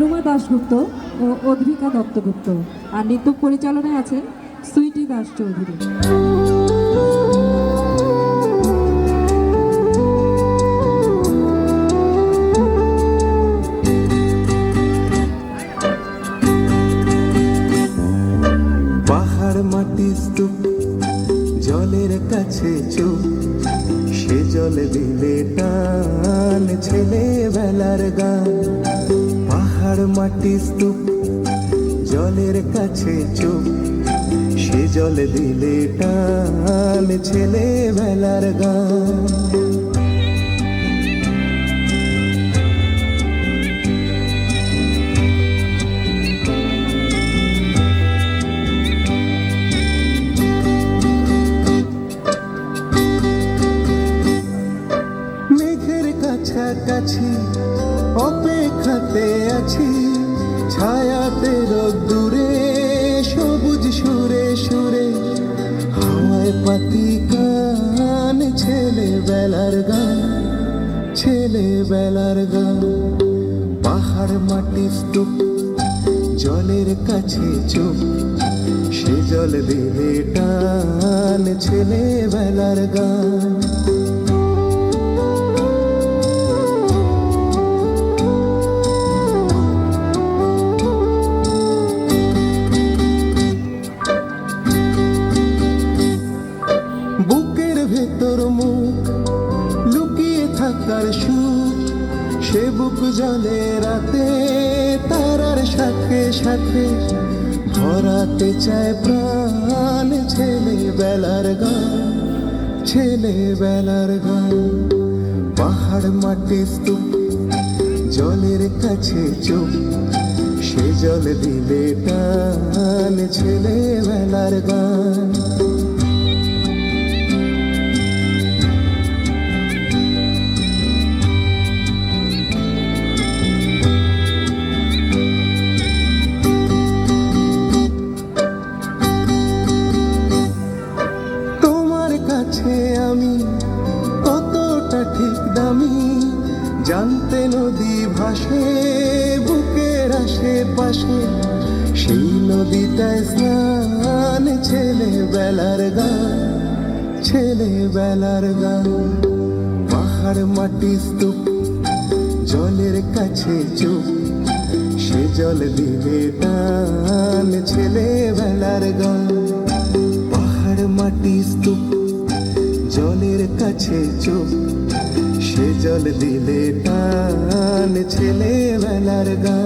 রুমা দাশগুপ্ত ও অদ্রিকা দত্তগুপ্ত। আর নৃত্য পরিচালনায় আছেন সুইটি দাস চৌধুরী। পাহাড় মাটি স্তূপ জলের কাছে চুপ, সে জল দিলে টান ছেলেবেলার গান। পাহাড় মাটি স্তূপ জলের কাছে চুপ, সে জল দিলে টান ছেলেবেলার গান। কাছাকাছি অপেক্ষাতে আছি, ছায়াতে রোদ্দুরে সবুজ সুরে সুরে, হাওয়ায় পাতি গান ছেলেবেলার গান, ছেলেবেলার গান। পাহাড় মাটি স্তূপ জলের কাছে চুপ, সে জল দিলে টান ছেলেবেলার গান। বুকের ভেতর মুখ লুকিয়ে থাকার সুখ, সে বুক জলে রাতে তারার সাথে সাথে, ভরাতে চায় প্রাণ ছেলেবেলার গান, ছেলেবেলার গান। পাহাড় মাটি স্তূপ জলের কাছে চুপ, সে জল দিলে টান ছেলেবেলার গান। আমি কতটা ঠিক দামি জানতে, নদী ভাসে বুকের আশেপাশে, সেই নদীটায় স্নান ছেলেবেলার গান, ছেলেবেলার গান। পাহাড় মাটি স্তূপ জলের কাছে চুপ, সে জল দিলে টান ছেলেবেলার গান। পাহাড় মাটি স্তূপ জলের কাছে চুপ, সে জল দিলে টান ছেলেবেলার গান।